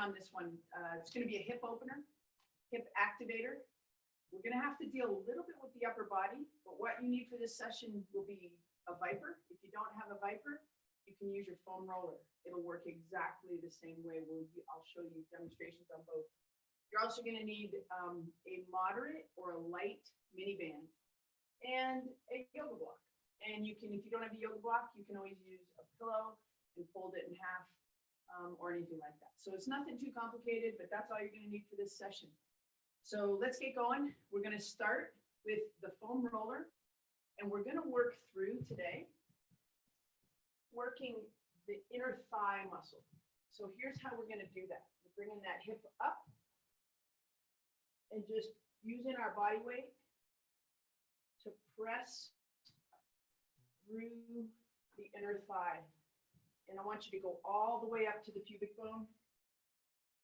on this one. It's going to be a hip opener, hip activator. We're going to have to deal a little bit with the upper body, but what you need for this session will be a Viper. If you don't have a Viper, you can use your foam roller. It'll work exactly the same way. I'll show you demonstrations on both. You're also going to need a moderate or a light mini band and a yoga block. And you can, if you don't have a yoga block, you can always use a pillow and fold it in half or anything like that. So it's nothing too complicated, but that's all you're going to need for this session. So let's get going. We're going to start with the foam roller, and we're going to work through today, working the inner thigh muscle. So here's how we're going to do that. We're bringing that hip up and just using our body weight to press through the inner thigh. And I want you to go all the way up to the pubic bone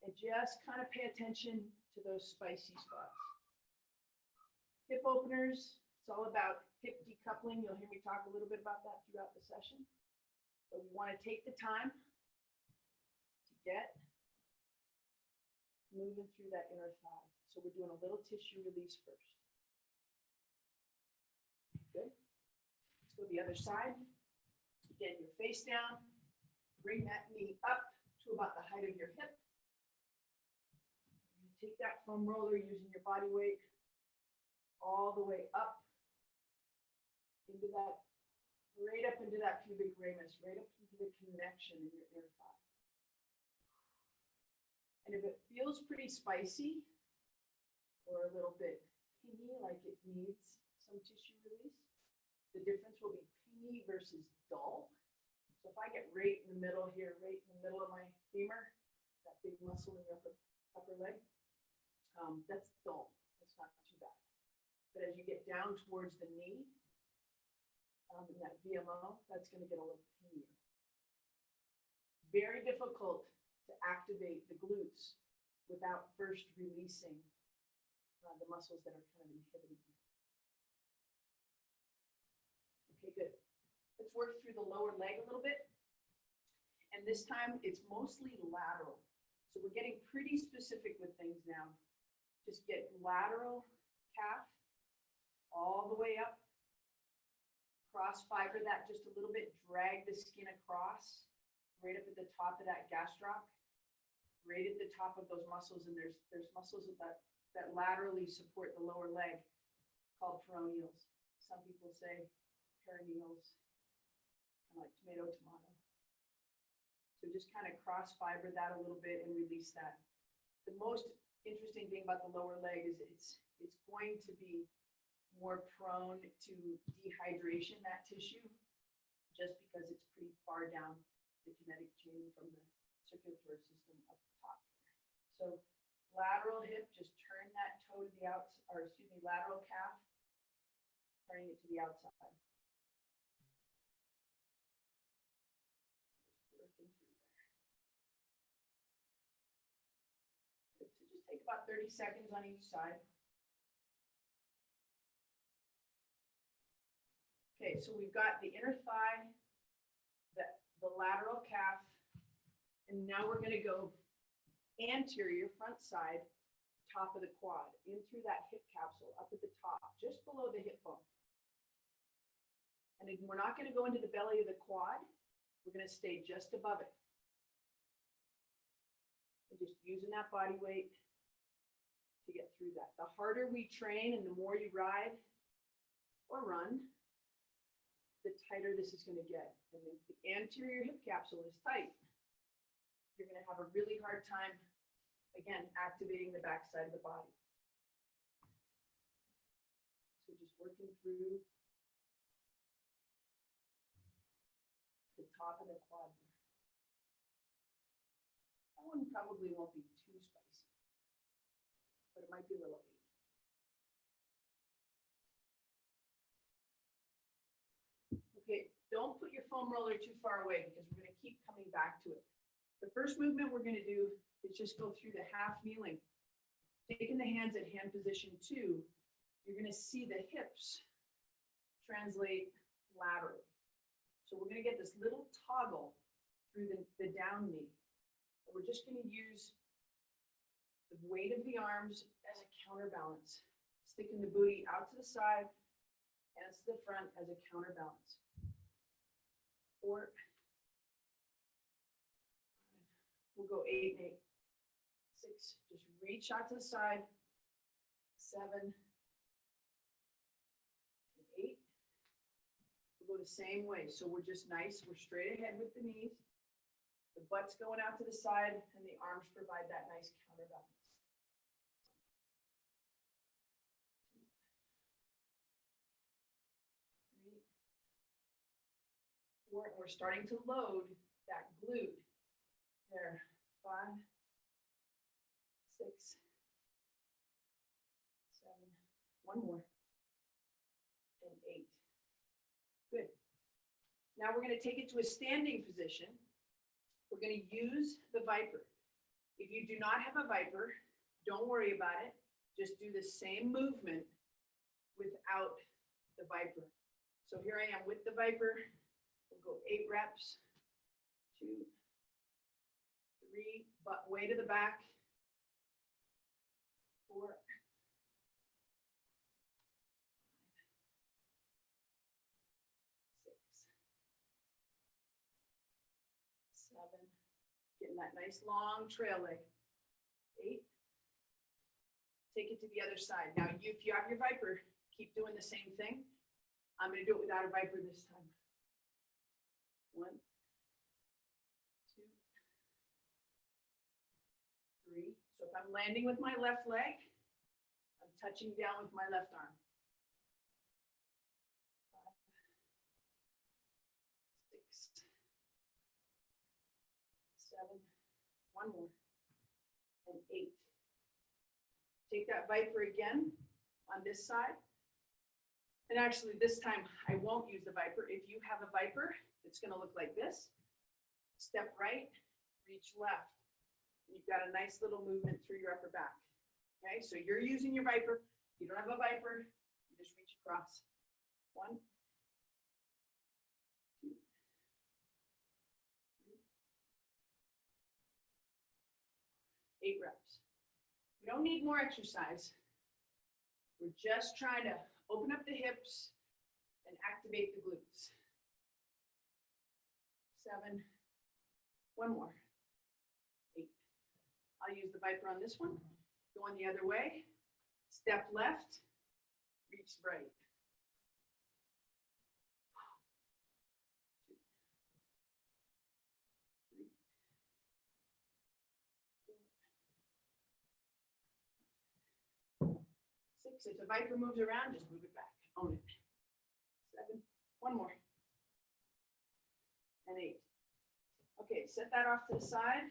and just kind of pay attention to those spicy spots. Hip openers, it's all about hip decoupling. You'll hear me talk a little bit about that throughout the session. But we want to take the time to get moving through that inner thigh. So we're doing a little tissue release first. Good. Let's go the other side. Get your face down. Bring that knee up to about the height of your hip. Take that foam roller using your body weight all the way up into that, right up into that pubic ramus, right up into the connection in your inner thigh. And if it feels pretty spicy or a little bit pingy, like it needs some tissue release, the difference will be pingy versus dull. So if I get right in the middle here, right in the middle of my femur, that big muscle in your upper leg, that's dull. That's not too bad. But as you get down towards the knee, in that VMO, that's going to get a little pingier. Very difficult to activate the glutes without first releasing the muscles that are kind of inhibiting you. Okay, good. Let's work through the lower leg a little bit. And this time it's mostly lateral. So we're getting pretty specific with things now. Just get lateral calf all the way up. Cross fiber that just a little bit. Drag the skin across right up at the top of that gastroc. Right at the top of those muscles. And there's muscles that laterally support the lower leg called peroneals. Some people say perineals. Like tomato. So just kind of cross fiber that a little bit and release that. The most interesting thing about the lower leg is it's going to be more prone to dehydration, that tissue, just because it's pretty far down the kinetic chain from the circulatory system up top. So lateral hip, just turn that toe to the outside, or excuse me, lateral calf, turning it to the outside. Take about 30 seconds on each side. Okay, so we've got the inner thigh, the lateral calf, and now we're going to go anterior, front side, top of the quad, in through that hip capsule, up at the top, just below the hip bone. And we're not going to go into the belly of the quad. We're going to stay just above it. And just using that body weight to get through that. The harder we train and the more you ride or run, the tighter this is going to get. And if the anterior hip capsule is tight, you're going to have a really hard time, again, activating the backside of the body. So just working through the top of the quad. That one probably won't be too spicy, but it might be a little achy. Okay, don't put your foam roller too far away because we're going to keep coming back to it. The first movement we're going to do is just go through the half kneeling. Taking the hands at hand position 2, you're going to see the hips translate laterally. So we're going to get this little toggle through the down knee. We're just going to use the weight of the arms as a counterbalance. Sticking the booty out to the side and to the front as a counterbalance. 4. We'll go 8 and 8. 6. Just reach out to the side. 7 and 8. We'll go the same way. So we're just nice. We're straight ahead with the knees. The butt's going out to the side, and the arms provide that nice counterbalance. 4, and we're starting to load that glute. There, 5, 6, 7, one more, and 8. Good. Now we're going to take it to a standing position. We're going to use the Viper. If you do not have a Viper, don't worry about it. Just do the same movement without the Viper. So here I am with the Viper. We'll go 8 reps, 2, 3, butt way to the back, 4, 6, 7, getting that nice long trail leg, 8, take it to the other side. Now, if you have your Viper, keep doing the same thing. I'm going to do it without a Viper this time. 1, 2, 3. So if I'm landing with my left leg, I'm touching down with my left arm. 5, 6, 7, one more, and 8. Take that Viper again on this side. And actually this time I won't use the Viper. If you have a Viper, it's going to look like this. Step right, reach left. And you've got a nice little movement through your upper back. Okay, so you're using your Viper. If you don't have a Viper, you just reach across. 1, 2, 3, 8 reps. We don't need more exercise. We're just trying to open up the hips and activate the glutes. 7, one more, 8. I'll use the Viper on this one. Going the other way, step left, reach right. 2, 3, 4, 6. If the Viper moves around, just move it back. Own it. 7, one more, and 8. Okay, set that off to the side.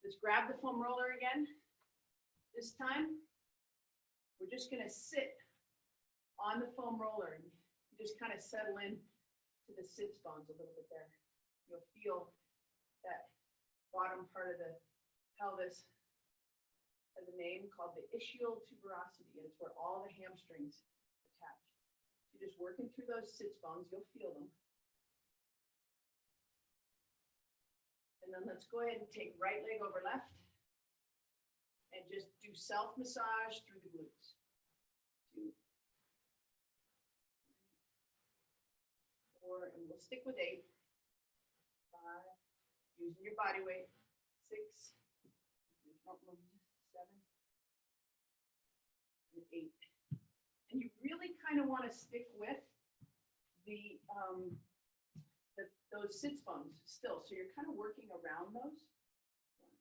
Let's grab the foam roller again. This time, we're just going to sit on the foam roller. You just kind of settle in to the sits bones a little bit there. You'll feel that bottom part of the pelvis has a name called the ischial tuberosity, and it's where all the hamstrings attach. You're just working through those sits bones. You'll feel them. And then let's go ahead and take right leg over left and just do self-massage through the glutes. 2, 3, 4, and we'll stick with 8. 5, using your body weight. 6, 7, and 8. And you really kind of want to stick with those sits bones still. So you're kind of working around those. 1,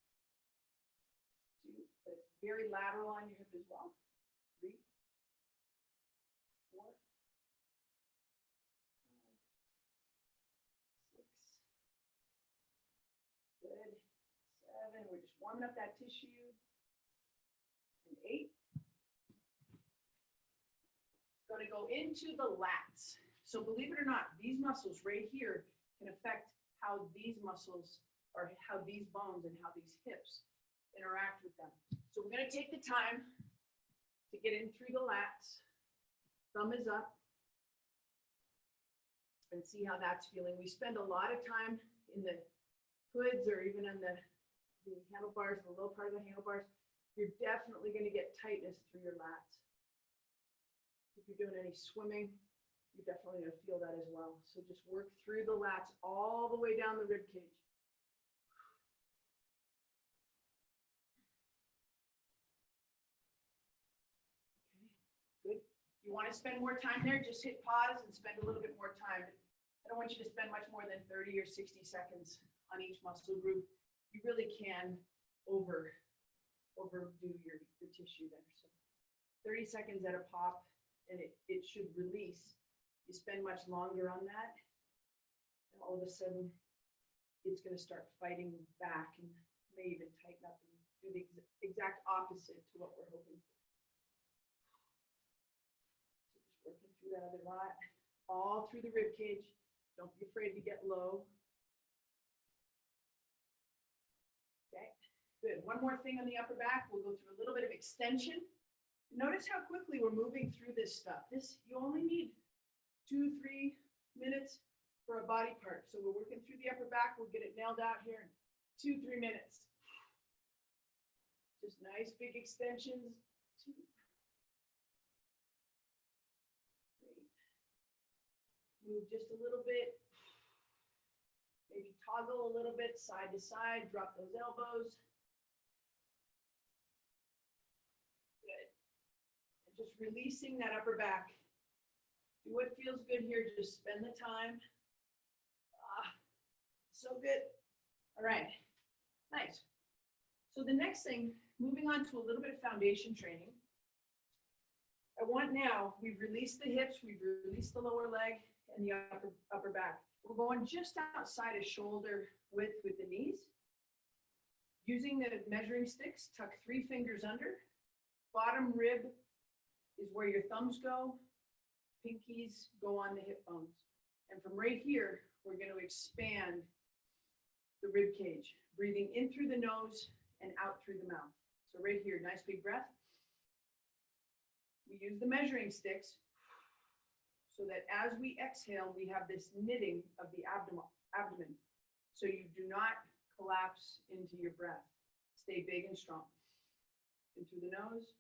2, but it's very lateral on your hip as well. 3, 4, 5, 6. Good. 7. We're just warming up that tissue. And 8. Going to go into the lats. So believe it or not, these muscles right here can affect how these muscles or how these bones and how these hips interact with them. So we're going to take the time to get in through the lats. Thumb is up. And see how that's feeling. We spend a lot of time in the hoods or even in the the handlebars, the low part of the handlebars, you're definitely going to get tightness through your lats. If you're doing any swimming, you're definitely going to feel that as well. So just work through the lats all the way down the rib cage. Okay, good. If you want to spend more time there, just hit pause and spend a little bit more time. I don't want you to spend much more than 30 or 60 seconds on each muscle group. You really can overdo your tissue there. So 30 seconds at a pop, and it should release. You spend much longer on that, and all of a sudden, it's going to start fighting back and may even tighten up and do the exact opposite to what we're hoping for. So just working through that other lat, all through the rib cage. Don't be afraid to get low. Okay, good. One more thing on the upper back. We'll go through a little bit of extension. Notice how quickly we're moving through this stuff. You only need 2-3 minutes for a body part. So we're working through the upper back. We'll get it nailed out here in 2-3 minutes. Just nice big extensions. 2, 3. Move just a little bit. Maybe toggle a little bit side to side. Drop those elbows. Good. And just releasing that upper back. Do what feels good here. Just spend the time. So good. All right. Nice. So the next thing, moving on to a little bit of foundation training. I want now, we've released the hips, we've released the lower leg and the upper back. We're going just outside of shoulder width with the knees. Using the measuring sticks, tuck 3 fingers under. Bottom rib is where your thumbs go. Pinkies go on the hip bones. And from right here, we're going to expand the rib cage, breathing in through the nose and out through the mouth. So right here, nice big breath. We use the measuring sticks so that as we exhale, we have this knitting of the abdomen. So you do not collapse into your breath. Stay big and strong. In through the nose,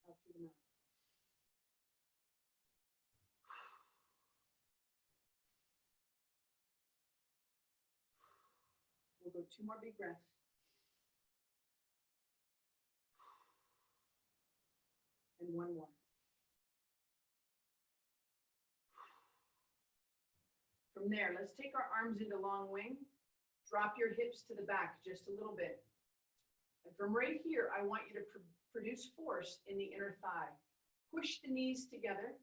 out through the mouth. We'll go 2 more big breaths. And 1 more. From there, let's take our arms into long wing. Drop your hips to the back just a little bit. And from right here, I want you to produce force in the inner thigh. Push the knees together.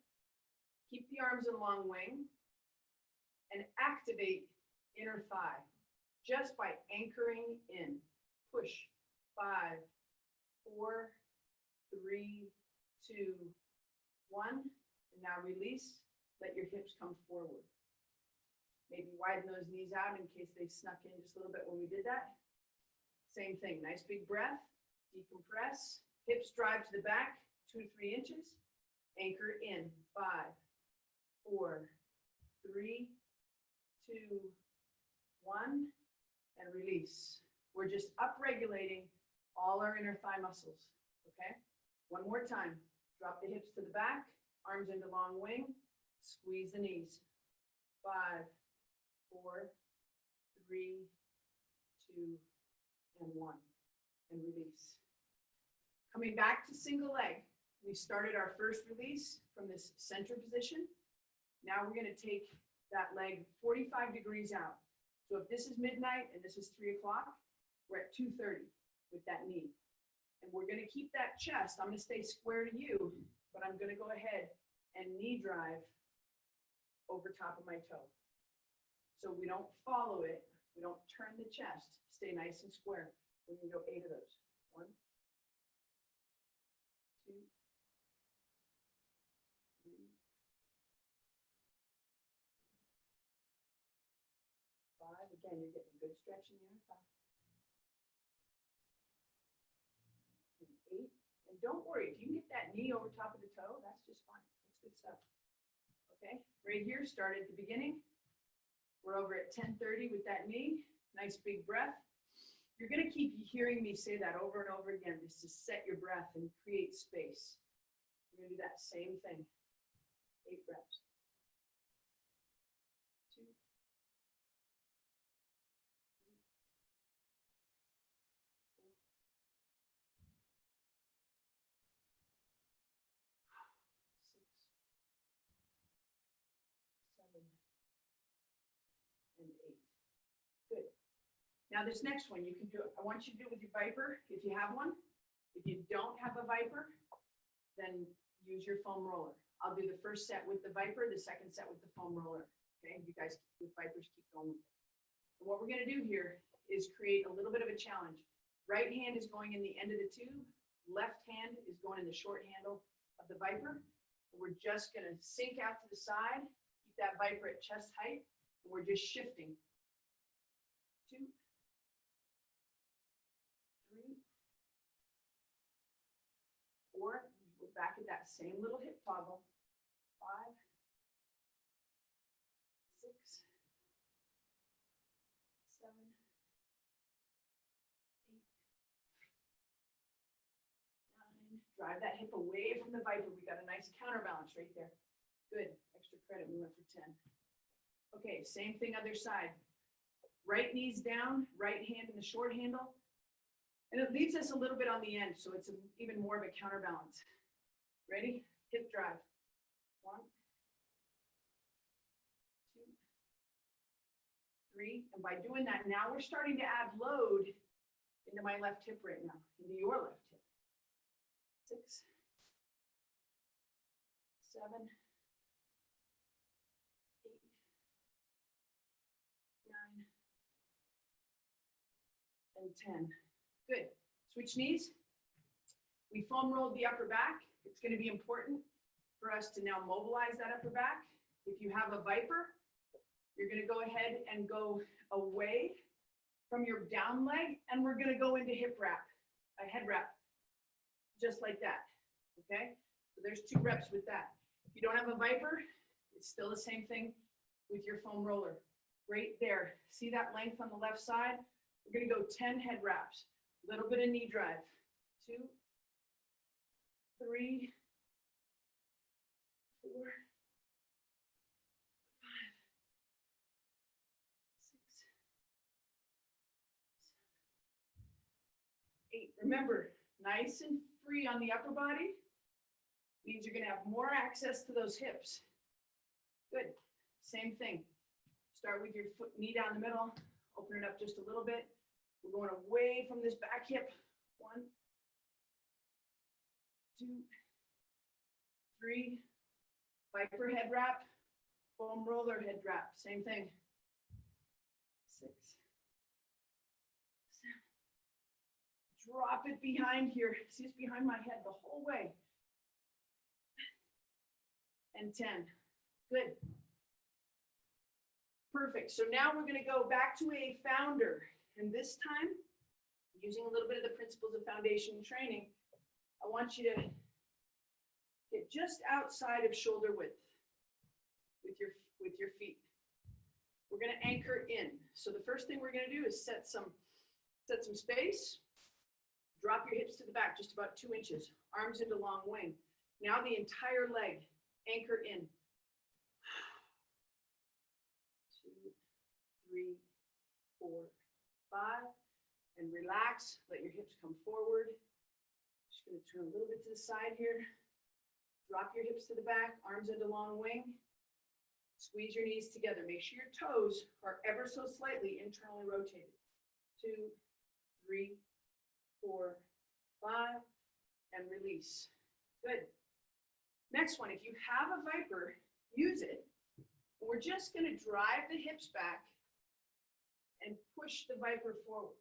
Keep the arms in long wing. And activate inner thigh just by anchoring in. Push. 5, 4, 3, 2, 1. And now release. Let your hips come forward. Maybe widen those knees out in case they snuck in just a little bit when we did that. Same thing, nice big breath, decompress, hips drive to the back, 2 to 3 inches, anchor in, 5, 4, 3, 2, 1, and release. We're just upregulating all our inner thigh muscles, okay? One more time, drop the hips to the back, arms into long wing, squeeze the knees, 5, 4, 3, 2, and 1, and release. Coming back to single leg, we started our first release from this center position. Now we're going to take that leg 45 degrees out. So if this is midnight and this is 3 o'clock, we're at 2:30 with that knee. And we're going to keep that chest. I'm going to stay square to you, but I'm going to go ahead and knee drive over top of my toe. So we don't follow it. We don't turn the chest. Stay nice and square. We're going to go 8 of those. 1, 2, 3, 5. Again, you're getting a good stretch in the inner thigh. And 8. And don't worry, if you can get that knee over top of the toe, that's just fine. That's good stuff. Okay, right here, start at the beginning. We're over at 10:30 with that knee. Nice big breath. You're going to keep hearing me say that over and over again, just to set your breath and create space. We're going to do that same thing. 8 reps. 2, 3, 4, 6, 7, and 8. Good. Now this next one, you can do it. I want you to do it with your Viper if you have one. If you don't have a Viper, then use your foam roller. I'll do the first set with the Viper, the second set with the foam roller. Okay, you guys with Vipers keep going. And what we're gonna do here is create a little bit of a challenge. Right hand is going in the end of the tube. Left hand is going in the short handle of the Viper. And we're just gonna sink out to the side, keep that Viper at chest height, and we're just shifting. 2, 3, 4, we're back at that same little hip toggle. 5, 6, 7, 8, 9. Drive that hip away from the Viper. We got a nice counterbalance right there. Good. Extra credit. We went for 10. Okay, same thing other side. Right knee's down, right hand in the short handle. And it leaves us a little bit on the end, so it's even more of a counterbalance. Ready? Hip drive. 1, 2, 3. And by doing that, now we're starting to add load into my left hip right now, into your left hip. 6, 7, 8, 9, and 10. Good. Switch knees. We foam rolled the upper back. It's going to be important for us to now mobilize that upper back. If you have a Viper, you're going to go ahead and go away from your down leg, and we're going to go into hip wrap, a head wrap, just like that. Okay? So there's 2 reps with that. If you don't have a Viper, it's still the same thing with your foam roller. Right there. See that length on the left side? We're going to go 10 head wraps. A little bit of knee drive. 2, 3, 4, 5, 6, 7, 8. Remember, nice and free on the upper body means you're going to have more access to those hips. Good. Same thing. Start with your foot, knee down the middle. Open it up just a little bit. We're going away from this back hip. 1, 2, 3. Viper head wrap. Foam roller head wrap. Same thing. 6, 7. Drop it behind here. See, it's behind my head the whole way. And 10. Good. Perfect. So now we're going to go back to a founder. And this time, using a little bit of the principles of foundation training, I want you to get just outside of shoulder width with your feet. We're going to anchor in. So the first thing we're going to do is set some space. Drop your hips to the back, just about 2 inches. Arms into long wing. Now the entire leg, anchor in. 2, 3, 4, 5, and relax. Let your hips come forward. Just going to turn a little bit to the side here. Drop your hips to the back, arms into long wing. Squeeze your knees together. Make sure your toes are ever so slightly internally rotated. 2, 3, 4, 5, and release. Good. Next one, if you have a Viper, use it. We're just going to drive the hips back and push the Viper forward,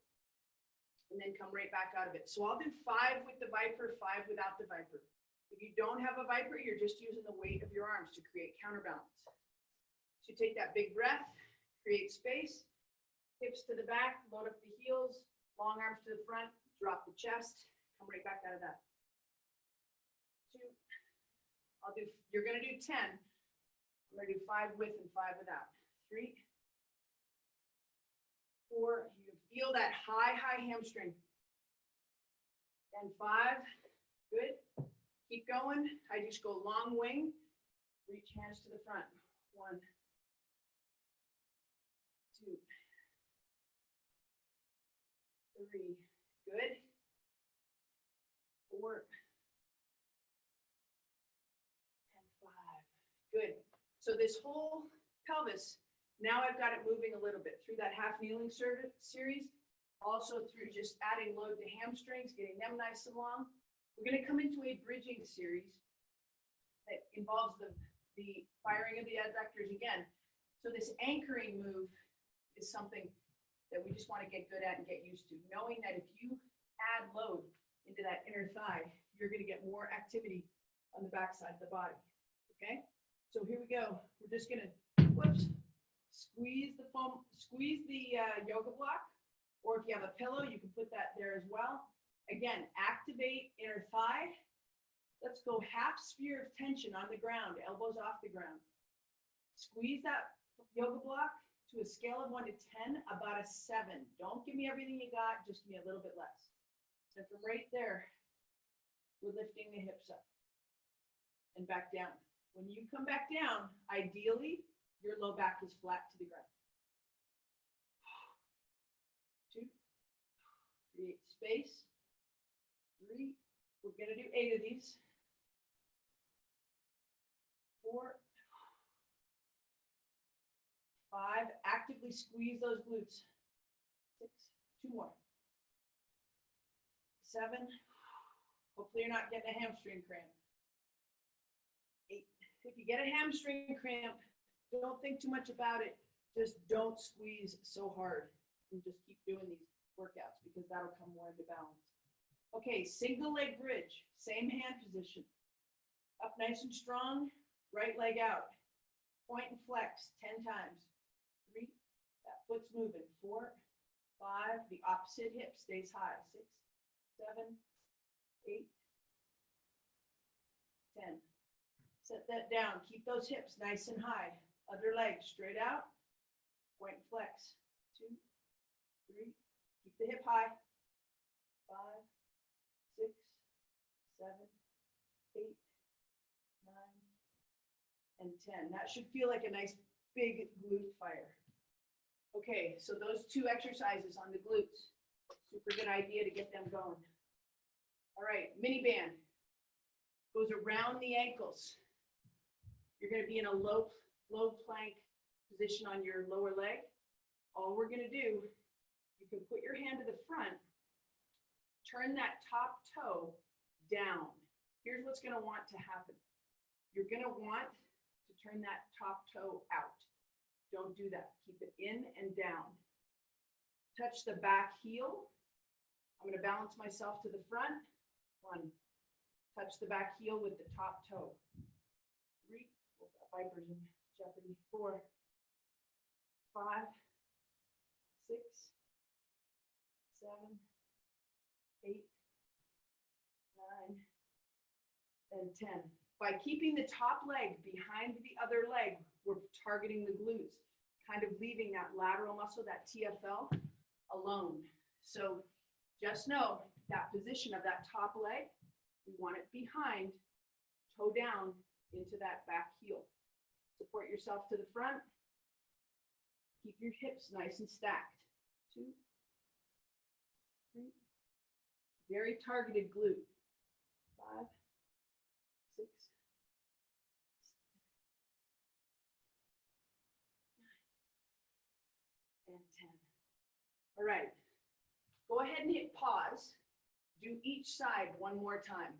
and then come right back out of it. So I'll do 5 with the Viper, 5 without the Viper. If you don't have a Viper, you're just using the weight of your arms to create counterbalance. So you take that big breath, create space, hips to the back, load up the heels, long arms to the front, drop the chest, come right back out of that. 2, you're gonna do 10. I'm gonna do 5 with and 5 without. 3, 4, you have Feel that high, high hamstring. And 5, good. Keep going. I just go long wing. Reach hands to the front. 1, 2, 3, good. 4, and 5, good. So this whole pelvis, now I've got it moving a little bit through that half kneeling series, also through just adding load to hamstrings, getting them nice and long. We're going to come into a bridging series that involves the firing of the adductors again. So this anchoring move is something that we just want to get good at and get used to, knowing that if you add load into that inner thigh, you're going to get more activity on the backside of the body. Okay, so here we go. We're just going to, whoops, squeeze the foam, squeeze the yoga block, or if you have a pillow, you can put that there as well. Again, activate inner thigh. Let's go half sphere of tension on the ground, elbows off the ground. Squeeze that yoga block to a scale of 1 to 10, about a 7. Don't give me everything you got, just give me a little bit less. So from right there, we're lifting the hips up and back down. When you come back down, ideally, your low back is flat to the ground. 2, create space. 3, we're gonna do 8 of these. 4, 5, actively squeeze those glutes. 6, 2 more. 7, hopefully you're not getting a hamstring cramp. 8, if you get a hamstring cramp, don't think too much about it. Just don't squeeze so hard and just keep doing these workouts because that'll come more into balance. Okay, single leg bridge, same hand position. Up nice and strong, right leg out. Point and flex 10 times. 3, that foot's moving. 4, 5, the opposite hip stays high. 6, 7, 8, 10. Set that down. Keep those hips nice and high. Other leg straight out. Point and flex. 2, 3. Keep the hip high. 5, 6, 7, 8, 9, and 10. That should feel like a nice big glute fire. Okay, so those 2 exercises on the glutes, super good idea to get them going. All right, mini band goes around the ankles. You're going to be in a low plank position on your lower leg. All we're going to do, you can put your hand to the front, turn that top toe down. Here's what's going to want to happen. You're going to want to turn that top toe out. Don't do that. Keep it in and down. Touch the back heel. I'm going to balance myself to the front. 1. Touch the back heel with the top toe. 3. Oh, that viper's in jeopardy. 4, 5, 6, 7, 8, 9, and 10. By keeping the top leg behind the other leg, we're targeting the glutes, kind of leaving that lateral muscle, that TFL, alone. So just know that position of that top leg, we want it behind, toe down into that back heel. Support yourself to the front. Keep your hips nice and stacked. 2, 3. Very targeted glute. 5, 6, 7, 8, 9, and 10. All right. Go ahead and hit pause. Do each side one more time.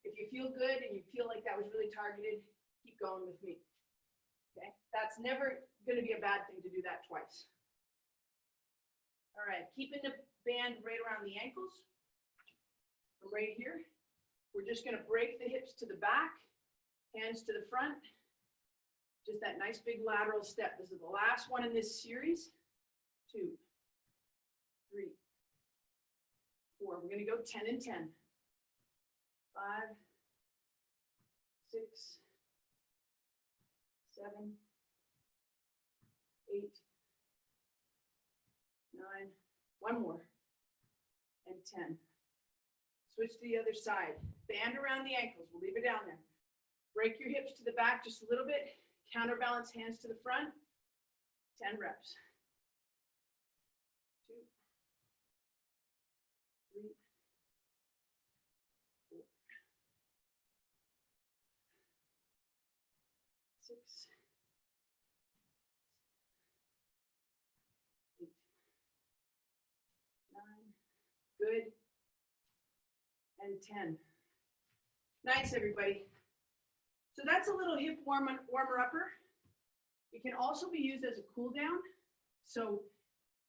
If you feel good and you feel like that was really targeted, keep going with me. Okay? That's never going to be a bad thing to do that twice. All right. Keeping the band right around the ankles. From right here. We're just going to break the hips to the back, hands to the front. Just that nice big lateral step. This is the last one in this series. 2, 3, 4. We're going to go 10 and 10. 5, 6, 7, 8, 9, One more. And 10. Switch to the other side. Band around the ankles. We'll leave it down there. Break your hips to the back just a little bit. Counterbalance hands to the front. 10 reps. 2, 3, 4, 6, 8, 9. Good. And 10. Nice, everybody. So that's a little hip warmer-upper. It can also be used as a cool down. So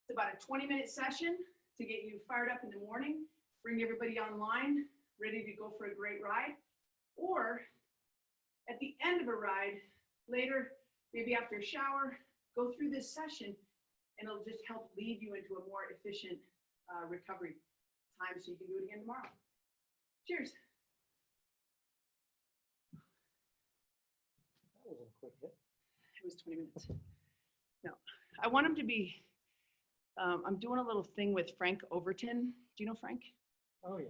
it's about a 20-minute session to get you fired up in the morning, bring everybody online, ready to go for a great ride. Or at the end of a ride, later, maybe after a shower, go through this session and it'll just help lead you into a more efficient recovery time so you can do it again tomorrow. Cheers. That wasn't a quick hit. It was 20 minutes. No, I want him to be, I'm doing a little thing with Frank Overton. Do you know Frank? Oh, yeah.